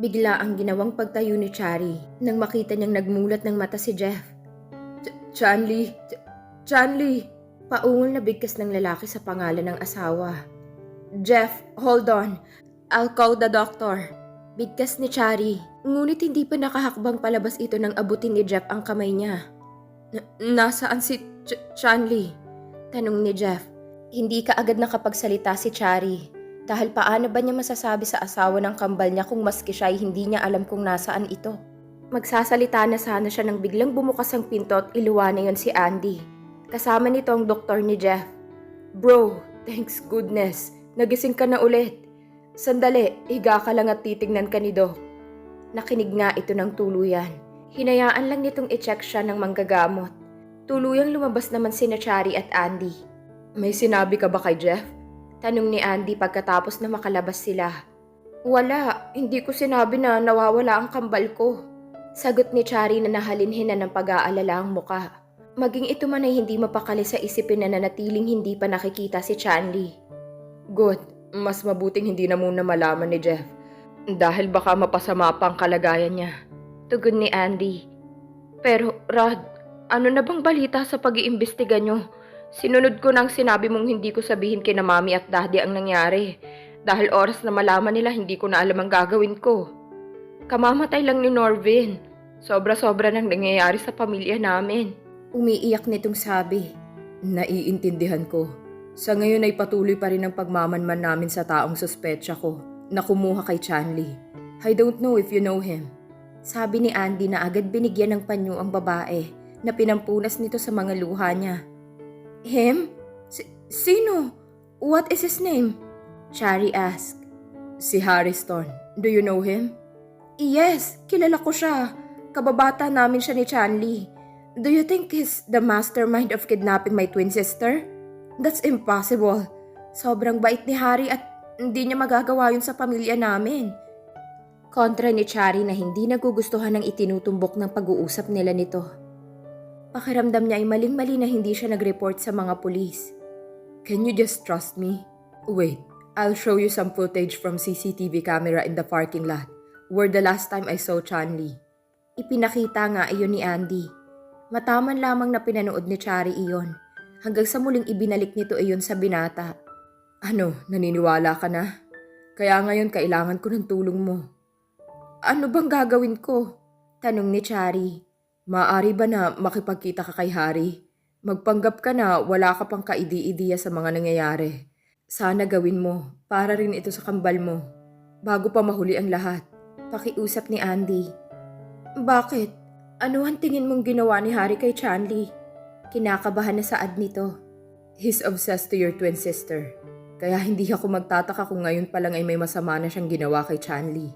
Bigla ang ginawang pagtayo ni Chari nang makita niyang nagmulat ng mata si Jeff. Chanli! Chanli! Paungol na bigkas ng lalaki sa pangalan ng asawa. Jeff, hold on. I'll call the doctor. Bigkas ni Chari, ngunit hindi pa nakahakbang palabas ito nang abutin ni Jeff ang kamay niya. Nasaan si Chanli? Tanong ni Jeff. Hindi ka agad nakapagsalita si Chari. Dahil paano ba niya masasabi sa asawa ng kambal niya kung maski siya ay hindi niya alam kung nasaan ito? Magsasalita na sana siya nang biglang bumukas ang pinto at iluwa na yon si Andy. Kasama nito ang doktor ni Jeff. Bro, thanks goodness. Nagising ka na ulit. Sandali, higa ka lang at titignan ka ni Doc. Nakinig nga ito ng tuluyan. Hinayaan lang nitong i-check siya ng manggagamot. Tuluyang lumabas naman sina Chari at Andy. May sinabi ka ba kay Jeff? Tanong ni Andy pagkatapos na makalabas sila. Wala, hindi ko sinabi na nawawala ang kambal ko. Sagot ni Chari na nahalinhinan ng pag-aalala ang muka. Maging ito man ay hindi mapakali sa isipin na nanatiling hindi pa nakikita si Chanli. Good, mas mabuting hindi na muna malaman ni Jeff. Dahil baka mapasama pa ang kalagayan niya. Tugon ni Andy. Pero Rod, ano na bang balita sa pag-iimbestiga niyo? Sinunod ko nang sinabi mong hindi ko sabihin kina mami at daddy ang nangyari. Dahil oras na malaman nila hindi ko na alam ang gagawin ko. Kamamatay lang ni Norvin. Sobra-sobra nang nangyayari sa pamilya namin. Umiiyak nitong sabi. Naiintindihan ko. Sa ngayon ay patuloy pa rin ang pagmamanman namin sa taong suspetsa ko na kumuha kay Chanli. I don't know if you know him. Sabi ni Andy na agad binigyan ng panyo ang babae na pinampunas nito sa mga luha niya. Him? Sino? What is his name? Chari asked. Si Harrison. Do you know him? Yes, kilala ko siya. Kababata namin siya ni Chanli. Do you think he's the mastermind of kidnapping my twin sister? That's impossible. Sobrang bait ni Harry at hindi niya magagawa yun sa pamilya namin. Kontra ni Chari na hindi nagugustuhan ng itinutumbok ng pag-uusap nila nito. Pakiramdam niya ay maling-mali na hindi siya nag-report sa mga pulis. Can you just trust me? Wait, I'll show you some footage from CCTV camera in the parking lot where the last time I saw Chanli. Ipinakita nga iyon ni Andy. Mataman lamang na pinanood ni Chari iyon hanggang sa muling ibinalik nito iyon sa binata. Ano, naniniwala ka na? Kaya ngayon kailangan ko ng tulong mo. Ano bang gagawin ko? Tanong ni Chari. Maaari ba na makipagkita ka kay Harry? Magpanggap ka na wala ka pang kaidi-ideya sa mga nangyayari. Sana gawin mo, para rin ito sa kambal mo. Bago pa mahuli ang lahat. Pakiusap ni Andy. Bakit? Ano ang tingin mong ginawa ni Harry kay Chanli? Kinakabahan na saad nito. He's obsessed to your twin sister. Kaya hindi ako magtataka kung ngayon pa lang ay may masama na siyang ginawa kay Chanli.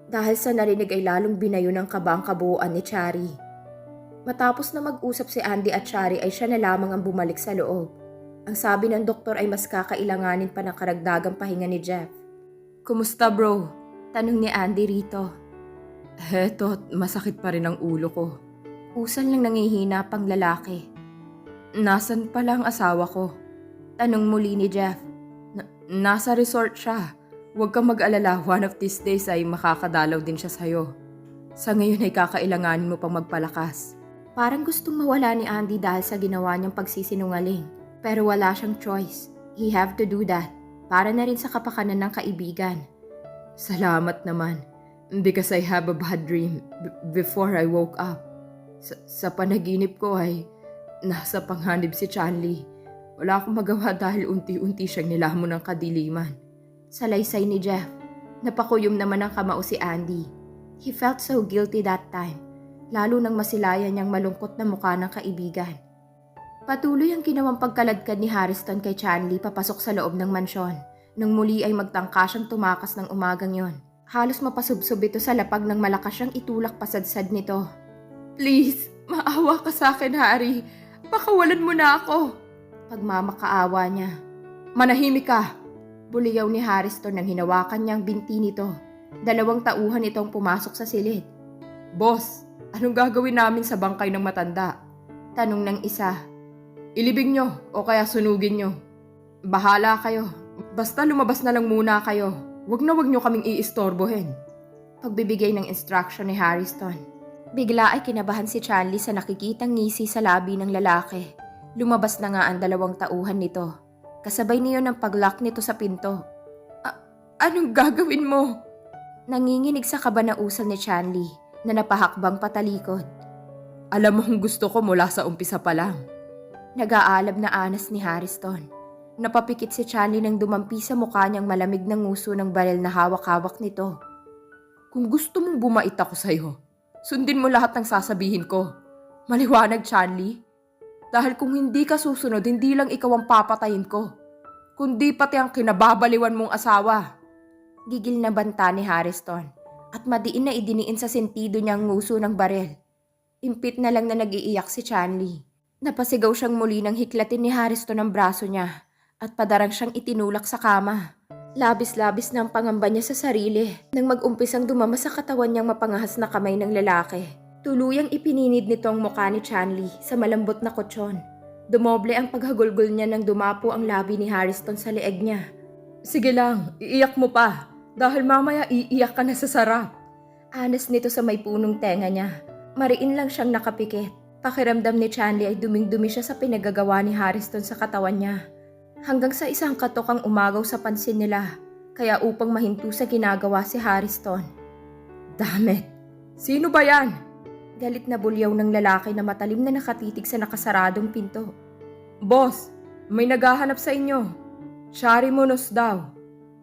Dahil sa narinig ay lalong binayo ng kaba ang kabuuan ni Chari. Matapos na mag-usap si Andy at Chari ay siya na lamang ang bumalik sa loob. Ang sabi ng doktor ay mas kakailanganin pa ng karagdagang pahinga ni Jeff. Kumusta bro? Tanong ni Andy rito. Heto, masakit pa rin ang ulo ko. Usal lang nangihina pang lalaki. Nasaan pala ang asawa ko? Tanong muli ni Jeff. Nasa resort siya. Huwag kang mag-alala, one of these days ay makakadalaw din siya sa'yo. Sa ngayon ay kakailanganin mo pang magpalakas. Parang gustong mawala ni Andy dahil sa ginawa niyang pagsisinungaling. Pero wala siyang choice. He have to do that. Para na rin sa kapakanan ng kaibigan. Salamat naman. Because I have a bad dream before I woke up. Sa panaginip ko ay nasa panghanib si Chanli. Wala akong magawa dahil unti-unti siyang nilamon ng kadiliman. Salaysay ni Jeff. Napakuyom naman ang kamao si Andy. He felt so guilty that time. Lalo nang masilayan niyang malungkot na mukha ng kaibigan. Patuloy ang ginawang pagkaladkad ni Harrison kay Chanli papasok sa loob ng mansyon. Nang muli ay magtangka siyang tumakas ng umagang yon. Halos mapasubsob ito sa lapag ng malakas siyang itulak pasadsad nito. Please, maawa ka sa akin, Harry. Pakawalan mo na ako. Pagmamakaawa niya. Manahimik ka! Buligaw ni Harrison nang hinawakan niyang binti nito. 2 tauhan itong pumasok sa silid. Boss, anong gagawin namin sa bangkay ng matanda? Tanong ng isa. Ilibing nyo o kaya sunugin nyo. Bahala kayo. Basta lumabas na lang muna kayo. Wag na wag nyo kaming iistorbohin. pagbibigay ng instruction ni Harrison. Bigla ay kinabahan si Chanli sa nakikitang ngisi sa labi ng lalaki. Lumabas na nga ang 2 tauhan nito. Kasabay niyo ng pag-lock nito sa pinto. Anong gagawin mo? Nanginginig sa kaba na usal ni Chanli na napahakbang patalikod. Alam mo ang gusto ko mula sa umpisa pa lang. Nag-aalab na anas ni Harrison. Napapikit si Chanli nang dumampi sa mukha niyang malamig na nguso ng baril na hawak-hawak nito. Kung gusto mong bumait ako sa'yo, sundin mo lahat ng sasabihin ko. Maliwanag, Chanli. Dahil kung hindi ka susunod, hindi lang ikaw ang papatayin ko, kundi pati ang kinababaliwan mong asawa. Gigil na banta ni Harrison at madiin na idiniin sa sentido niyang nguso ng baril. Impit na lang na nag-iiyak si Chanli. Napasigaw siyang muli nang hiklatin ni Harrison ang braso niya at padarang siyang itinulak sa kama. Labis-labis na ang pangamba niya sa sarili nang mag-umpisang dumama sa katawan niyang mapangahas na kamay ng lalaki. Tuluyang ipininid nito ang mukha ni Chanli sa malambot na kutsyon. Dumoble ang paghagulgol niya nang dumapo ang labi ni Harrison sa leeg niya. Sige lang, iiyak mo pa. Dahil mamaya iiyak ka na sa sarap. Anas nito sa may punong tenga niya. Mariin lang siyang nakapikit. Pakiramdam ni Chanli ay duming-dumi siya sa pinagagawa ni Harrison sa katawan niya. Hanggang sa isang katok ang umagaw sa pansin nila. Kaya upang mahinto sa ginagawa si Harrison. Dammit! Sino ba yan? Galit na bulyaw ng lalaki na matalim na nakatitig sa nakasaradong pinto. Boss, may naghahanap sa inyo. Shari Munoz daw.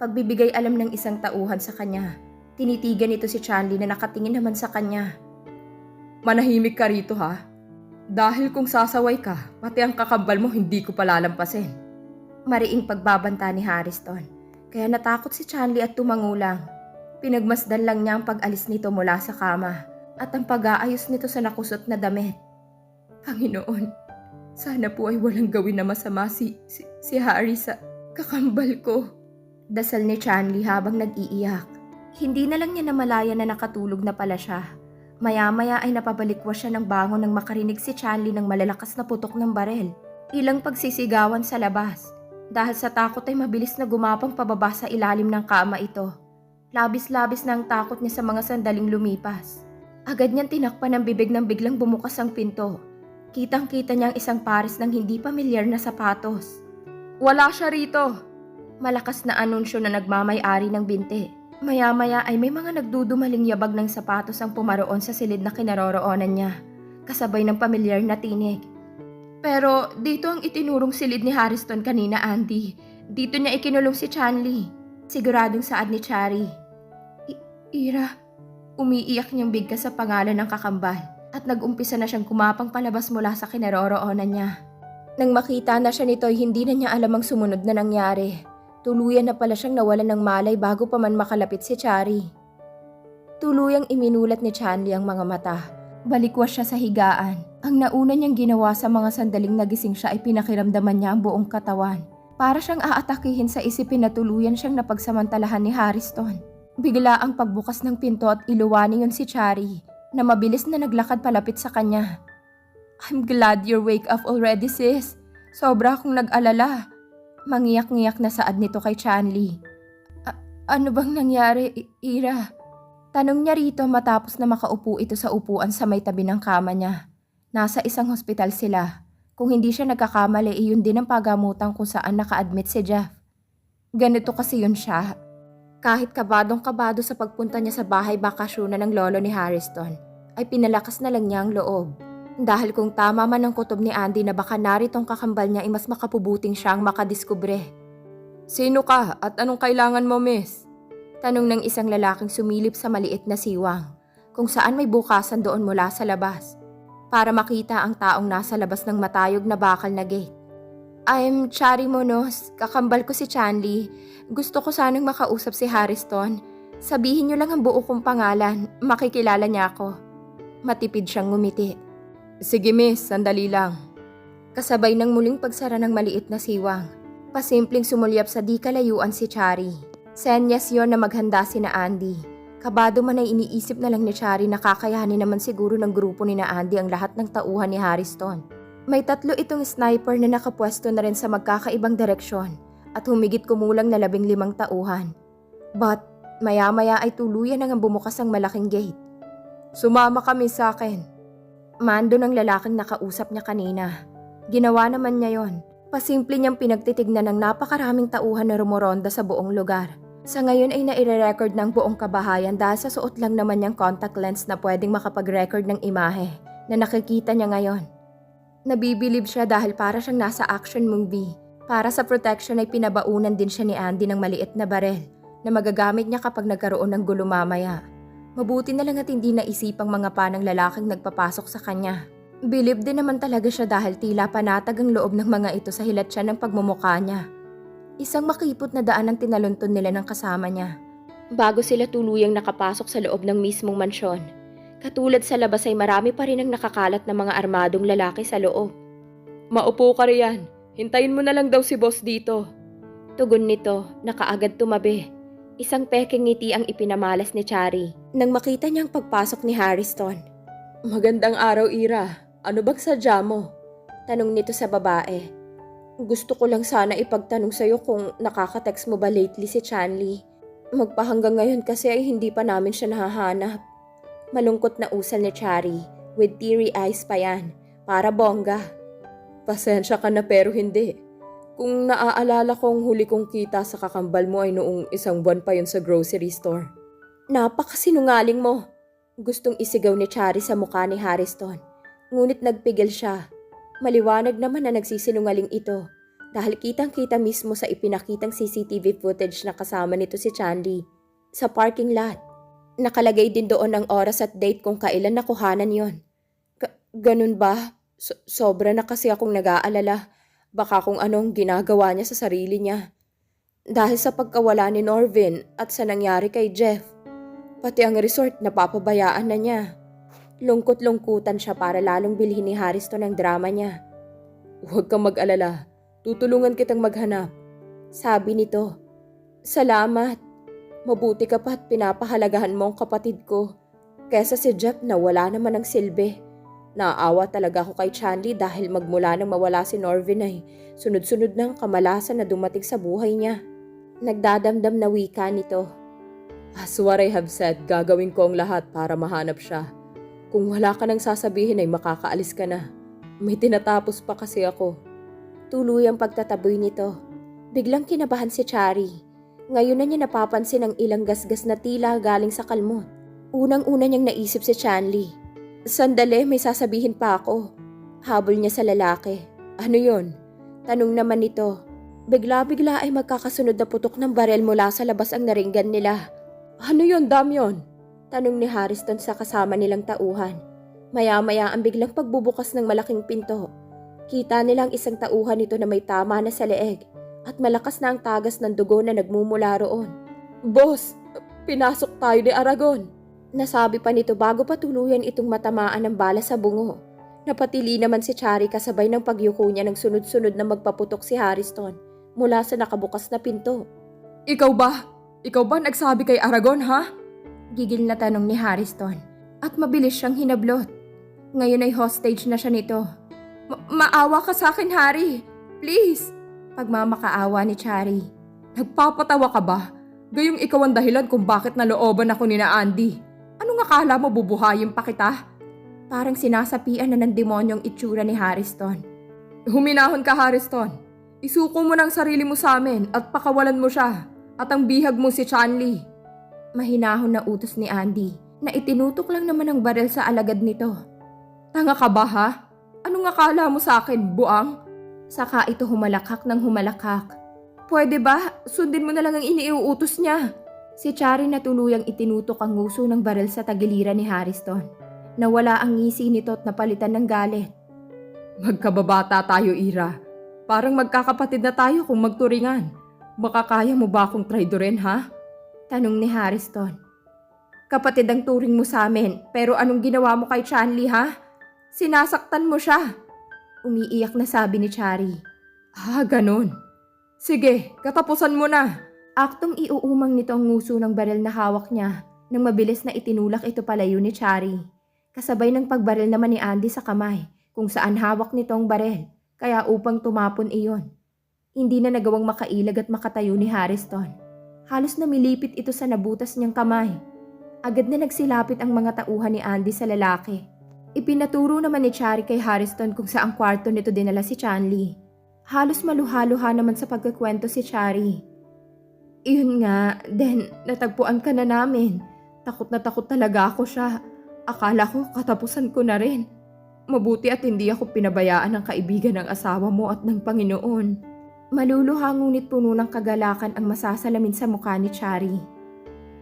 Pagbibigay alam ng isang tauhan sa kanya. Tinitigan nito si Chanli na nakatingin naman sa kanya. Manahimik ka rito ha. Dahil kung sasaway ka, pati ang kakambal mo hindi ko palalampasin. Mariing pagbabanta ni Harrison. Kaya natakot si Chanli at tumangulang. Pinagmasdan lang niya ang pag-alis nito mula sa kama. At ang pag-aayos nito sa nakusot na damit. Panginoon, sana po ay walang gawin na masama si Harry sa kakambal ko. Dasal ni Chanli habang nag-iiyak. Hindi na lang niya namalayan na nakatulog na pala siya. Maya-maya ay napabalikwas siya ng bangon nang makarinig si Chanli ng malalakas na putok ng barel. Ilang pagsisigawan sa labas. Dahil sa takot ay mabilis na gumapang pababa sa ilalim ng kama ito. Labis-labis na ang takot niya sa mga sandaling lumipas. Agad niyang tinakpan ang bibig nang biglang bumukas ang pinto. Kitang-kita niya ang isang pares ng hindi pamilyar na sapatos. Wala siya rito! Malakas na anunsyo na nagmamay-ari ng binti. Maya-maya ay may mga nagdudumaling yabag ng sapatos ang pumaroon sa silid na kinaroroonan niya, kasabay ng pamilyar na tinig. Pero dito ang itinurong silid ni Harrison kanina, Andy. Dito niya ikinulong si Chanli. Siguradong saad ni Chari. Ira... Umiiyak niyang bigkas sa pangalan ng kakambal at nag-umpisa na siyang kumapang palabas mula sa kinaroroonan niya. Nang makita na siya nito ay hindi na niya alam ang sumunod na nangyari. Tuluyan na pala siyang nawalan ng malay bago pa man makalapit si Chari. Tuluyang iminulat ni Chanli ang mga mata. Balikwas siya sa higaan. Ang nauna niyang ginawa sa mga sandaling nagising siya ay pinakiramdaman niya ang buong katawan. Para siyang aatakihin sa isipin na tuluyan siyang napagsamantalahan ni Harrison. Bigla ang pagbukas ng pinto at iluwani yun si Chari na mabilis na naglakad palapit sa kanya. I'm glad you're wake up already, sis. Sobra akong nag-alala. Mangiyak-ngiyak na saad nito kay Chanli. Ano bang nangyari, Ira? Tanong niya rito matapos na makaupo ito sa upuan sa may tabi ng kama niya. Nasa isang hospital sila. Kung hindi siya nagkakamali, iyon din ang pagamutan kung saan naka-admit si Jeff. Ganito kasi yun siya. Kahit kabadong-kabado sa pagpunta niya sa bahay bakasyonan ng lolo ni Harrison, ay pinalakas na lang niya ang loob. Dahil kung tama man ang kutob ni Andy na baka naritong kakambal niya ay mas makapubuting siyang makadiskubre. Sino ka at anong kailangan mo, miss? Tanong ng isang lalaking sumilip sa maliit na siwang, kung saan may bukasan doon mula sa labas, para makita ang taong nasa labas ng matayog na bakal na gate. I'm Chari Munoz, kakambal ko si Chanli. Gusto ko sanang makausap si Harrison. Sabihin niyo lang ang buo kong pangalan, makikilala niya ako. Matipid siyang ngumiti. Sige miss, sandali lang. Kasabay ng muling pagsara ng maliit na siwang, pasimpleng sumulyap sa di kalayuan si Chari. Senyas yon na maghanda si na Andy. Kabado man ay iniisip na lang ni Chari na kakayanin naman siguro ng grupo ni na Andy ang lahat ng tauhan ni Harrison. May 3 itong sniper na nakapwesto na rin sa magkakaibang direksyon at humigit kumulang na 15 tauhan. But Maya-maya ay tuluyan nang bumukas ang malaking gate. Sumama kami sa akin. Mando ng lalaking nakausap niya kanina. Ginawa naman niya yon. Pasimple niyang pinagtitignan ng napakaraming tauhan na rumoronda sa buong lugar. Sa ngayon ay naire-record ng buong kabahayan dahil sa suot lang naman niyang contact lens na pwedeng makapag-record ng imahe na nakikita niya ngayon. Nabibilib siya dahil para siyang nasa action movie. Para sa protection ay pinabaunan din siya ni Andy ng maliit na barel na magagamit niya kapag nagkaroon ng gulo mamaya. Mabuti na lang at hindi naisipang mga panang lalaking nagpapasok sa kanya. Bilib din naman talaga siya dahil tila panatag ang loob ng mga ito sa hilat siya ng pagmumukha niya. Isang makipot na daan ang tinalunton nila ng kasama niya. Bago sila tuluyang nakapasok sa loob ng mismong mansyon. Katulad sa labas ay marami pa rin ang nakakalat na mga armadong lalaki sa loob. Maupo ka riyan. Hintayin mo na lang daw si boss dito. Tugon nito, nakaagad tumabi. Isang peking ngiti ang ipinamalas ni Chari nang makita niyang pagpasok ni Harrison. Magandang araw, Ira. Ano bang sadya mo? Tanong nito sa babae. Gusto ko lang sana ipagtanong sa'yo kung nakaka-text mo ba lately si Chanli. Magpahanggang ngayon kasi ay hindi pa namin siya nahahanap. Malungkot na usal ni Chari, with teary eyes pa yan, para bongga. Pasensya ka na pero hindi. Kung naaalala kong huli kong kita sa kakambal mo ay noong 1 buwan pa yun sa grocery store. Napakasinungaling mo. Gustong isigaw ni Chari sa mukha ni Harrison. Ngunit nagpigil siya. Maliwanag naman na nagsisinungaling ito dahil kitang-kita mismo sa ipinakitang CCTV footage na kasama nito si Chanli sa parking lot. Nakalagay din doon ang oras at date kung kailan nakuhanan yon. Ganun ba? Sobra na kasi akong nag-aalala. Baka kung anong ginagawa niya sa sarili niya. Dahil sa pagkawala ni Norvin at sa nangyari kay Jeff. Pati ang resort napapabayaan na niya. Lungkot-lungkutan siya para lalong bilhin ni Harrison ang drama niya. Huwag kang mag-alala. Tutulungan kitang maghanap. Sabi nito. Salamat. Mabuti ka pa at pinapahalagahan mo ang kapatid ko. Kesa si Jeff na wala naman ang silbi. Naawa talaga ako kay Chanli dahil magmula nang mawala si Norvin ay sunod-sunod ng kamalasan na dumating sa buhay niya. Nagdadamdam na wika nito. As what I have said, gagawin ko ang lahat para mahanap siya. Kung wala ka nang sasabihin ay makakaalis ka na. May tinatapos pa kasi ako. Tuloy ang pagtataboy nito. Biglang kinabahan si Chari. Ngayon na niya napapansin ang ilang gasgas na tila galing sa kalmot. Unang-una niyang naisip si Chanli. Sandali, may sasabihin pa ako. Habol niya sa lalaki. Ano yon? Tanong naman nito. Bigla-bigla ay magkakasunod na putok ng barel mula sa labas ang naringgan nila. Ano yon, Damyon? Tanong ni Harrison sa kasama nilang tauhan. Maya-maya ang biglang pagbubukas ng malaking pinto. Kita nilang isang tauhan nito na may tama na sa leeg at malakas na ang tagas ng dugo na nagmumula roon. Boss, pinasok tayo ni Aragon. Nasabi pa nito bago pa tuluyan itong matamaan ng bala sa bungo. Napatili naman si Chari kasabay ng pagyuko niya ng sunod-sunod na magpaputok si Harrison mula sa nakabukas na pinto. Ikaw ba? Ikaw ba nagsabi kay Aragon, ha? Gigil na tanong ni Harrison at mabilis siyang hinablot. Ngayon ay hostage na siya nito. Maawa ka sa akin, Harry. Please. Pagmamakaawa ni Chari. Nagpapatawa ka ba? Gayong ikaw ang dahilan kung bakit nalooban ako ni na Andy. Anong akala mo bubuhayin pa kita? Parang sinasapian na ng demonyong itsura ni Harrison. Huminahon ka, Harrison. Isuko mo ng sarili mo sa amin at pakawalan mo siya at ang bihag mo si Chanli. Mahinahon na utos ni Andy na itinutok lang naman ang barel sa alagad nito. Tanga ka ba, ha? Anong akala mo sa akin, buang? Saka ito humalakak ng humalakak. Pwede ba? Sundin mo na lang ang iniuutos niya. Si Chari na tuluyang itinutok ang nguso ng barel sa tagiliran ni Harrison. Nawala ang ngisi nito at napalitan ng galit. Magkababata tayo, Ira. Parang magkakapatid na tayo kung magturingan. Makakaya mo ba akong traidorin, ha? Tanong ni Harrison. Kapatid ang turing mo sa amin, pero anong ginawa mo kay Chanli, ha? Sinasaktan mo siya. Umiiyak na sabi ni Chari. Ganun. Sige, katapusan mo na. Aktong iuumang nito ang nguso ng baril na hawak niya nang mabilis na itinulak ito palayo ni Chari. Kasabay ng pagbaril naman ni Andy sa kamay kung saan hawak nitong baril, kaya upang tumapon iyon. Hindi na nagawang makailag at makatayo ni Harrison. Halos namilipit ito sa nabutas niyang kamay. Agad na nagsilapit ang mga tauhan ni Andy sa lalaki. Ipinaturo naman ni Chari kay Harrison kung saang kwarto nito dinala si Chanli. Halos maluha-luha naman sa pagkukwento si Chari. Iyon nga, then natagpuan ka na namin. Takot na takot talaga ako siya. Akala ko katapusan ko na rin. Mabuti at hindi ako pinabayaan ng kaibigan ng asawa mo at ng Panginoon. Maluluha ngunit puno ng kagalakan ang masasalamin sa mukha ni Chari.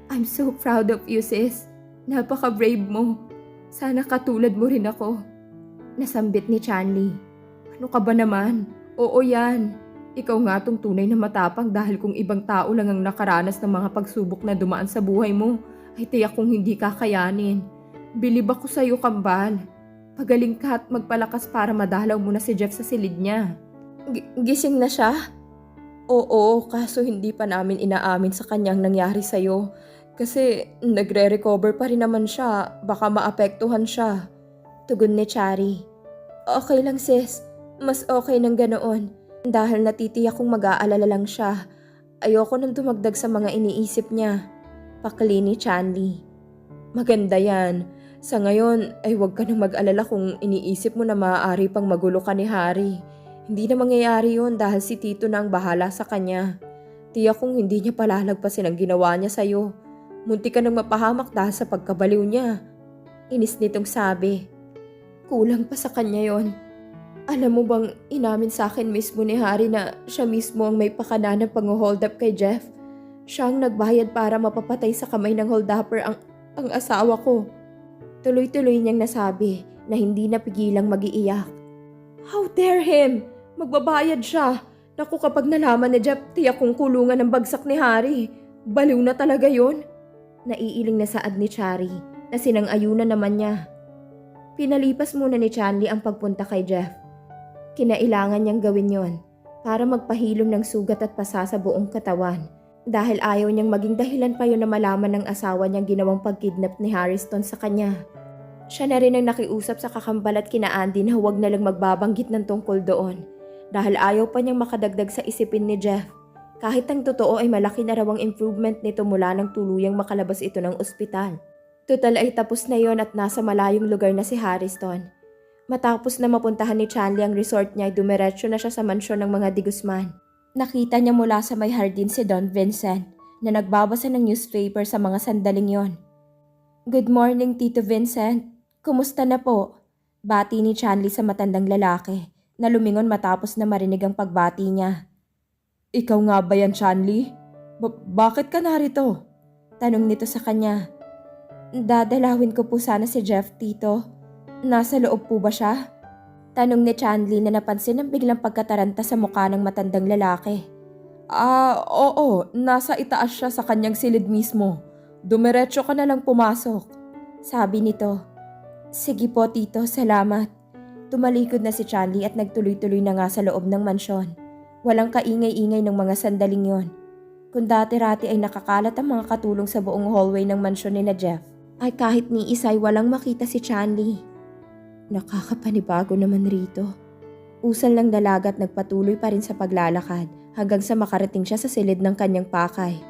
I'm so proud of you, sis. Napaka-brave mo. Sana katulad mo rin ako. Nasambit ni Chanli. Ano ka ba naman? Oo yan. Ikaw nga tong tunay na matapang dahil kung ibang tao lang ang nakaranas ng mga pagsubok na dumaan sa buhay mo, ay tiyak kong hindi kakayanin. Bilib ako sa'yo, kambal. Pagaling ka at magpalakas para madalaw mo na si Jeff sa silid niya. Gising na siya? Oo, kaso hindi pa namin inaamin sa kanyang nangyari sa'yo. Kasi nagre-recover pa rin naman siya, baka maapektuhan siya. Tugon ni Chari. Okay lang sis, mas okay nang ganoon. Dahil natitiyak kong mag-aalala lang siya. Ayoko nang dumagdag sa mga iniisip niya. Pakli ni Chanli. Maganda yan. Sa ngayon ay huwag ka nang mag-alala kung iniisip mo na maaari pang magulo ka ni Harry. Hindi na mangyayari yun dahil si Tito na ang bahala sa kanya. Tiyak kong hindi niya palalagpasin ang ginawa niya sa'yo. Munti ka nang mapahamak dahil sa pagkabaliw niya. Inis nitong sabi. Kulang pa sa kanya yon. Alam mo bang inamin sa akin mismo ni Harry na siya mismo ang may pakana ng pang-hold up kay Jeff? Siya ang nagbayad para mapapatay sa kamay ng holdupper ang asawa ko. Tuloy-tuloy niyang nasabi na hindi napigilang mag-iiyak. How dare him! Magbabayad siya! Naku, kapag nalaman ni Jeff, tiyak kong kulungan ng bagsak ni Harry. Baliw na talaga yon. Naiiling na saad ni Chari na sinang-ayunan naman niya. Pinalipas muna ni Chanli ang pagpunta kay Jeff. Kinailangan niyang gawin yon para magpahilom ng sugat at pasa sa buong katawan dahil ayaw niyang maging dahilan pa yon na malaman ng asawa niyang ginawang pagkidnap ni Harrison sa kanya. Siya na rin ang nakiusap sa kakambal at kina Andy na huwag na lang magbabanggit ng tungkol doon dahil ayaw pa niyang makadagdag sa isipin ni Jeff. Kahit ang totoo ay malaki na raw ang improvement nito mula nang tuluyang makalabas ito ng ospital. Total ay tapos na yon at nasa malayong lugar na si Harrison. Matapos na mapuntahan ni Chanli ang resort niya ay dumiretso na siya sa mansyon ng mga de Guzman. Nakita niya mula sa may hardin si Don Vincent na nagbabasa ng newspaper sa mga sandaling yon. Good morning, Tito Vincent. Kumusta na po? Bati ni Chanli sa matandang lalaki na lumingon matapos na marinig ang pagbati niya. Ikaw nga ba yan, Chanli? Bakit ka narito? Tanong nito sa kanya. Dadalawin ko po sana si Jeff, Tito. Nasa loob po ba siya? Tanong ni Chanli na napansin ang biglang pagkataranta sa mukha ng matandang lalaki. Oo, nasa itaas siya sa kanyang silid mismo. Dumiretso ka na lang pumasok. Sabi nito. Sige po, Tito, salamat. Tumalikod na si Chanli at nagtuloy-tuloy na nga sa loob ng mansyon. Walang kaingay-ingay ng mga sandaling yon. Kung dati-rati ay nakakalat ang mga katulong sa buong hallway ng mansyon ni na Jeff, ay kahit ni isa ay walang makita si Chanli. Nakakapanibago naman rito. Usal ng dalaga at nagpatuloy pa rin sa paglalakad hanggang sa makarating siya sa silid ng kanyang pakay.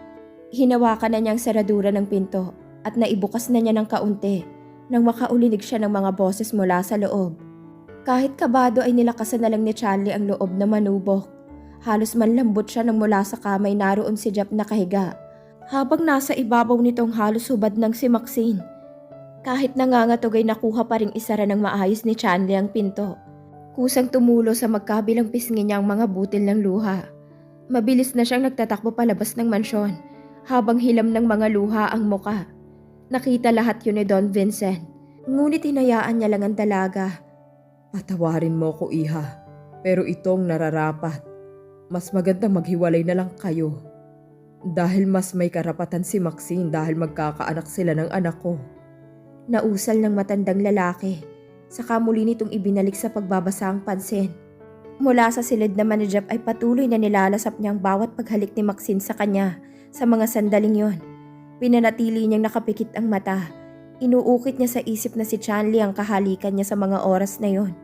Hinawakan na niya ang seradura ng pinto at naibukas na niya ng kaunti nang makaulinig siya ng mga boses mula sa loob. Kahit kabado ay nilakasan na lang ni Chanli ang loob na manubok. Halos manlambot siya nang mula sa kamay naroon si Jeff nakahiga. Habang nasa ibabaw nitong halos hubad ng si Maxine. Kahit nangangatog ay nakuha pa ring isara ng maayos ni Chanli ang pinto. Kusang tumulo sa magkabilang pisngi niya ang mga butil ng luha. Mabilis na siyang nagtatakbo palabas ng mansyon habang hilam ng mga luha ang muka. Nakita lahat yun ni Don Vincent. Ngunit hinayaan niya lang ang dalaga. Patawarin mo ko, iha. Pero itong nararapat. Mas magandang maghiwalay na lang kayo. Dahil mas may karapatan si Maxine dahil magkakaanak sila ng anak ko. Nausal ng matandang lalaki. Saka muli nitong ibinalik sa pagbabasa ang pansin. Mula sa silid naman ni Jeff ay patuloy na nilalasap niya ang bawat paghalik ni Maxine sa kanya sa mga sandaling yon. Pinanatili niyang nakapikit ang mata. Inuukit niya sa isip na si Chanli ang kahalikan niya sa mga oras na yon.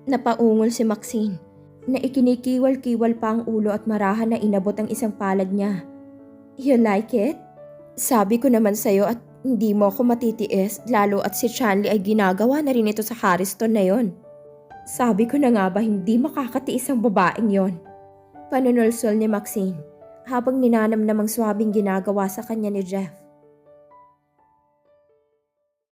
Napaungol si Maxine na ikinikiwal-kiwal pa ang ulo at marahan na inabot ang isang palad niya. You like it? Sabi ko naman sa'yo at hindi mo ako matitiis lalo at si Chanley ay ginagawa na rin ito sa Harriston na yon. Sabi ko na nga ba hindi makakatiis ang babaeng yon. Panunulsol ni Maxine habang ninanamnamang swabing ginagawa sa kanya ni Jeff.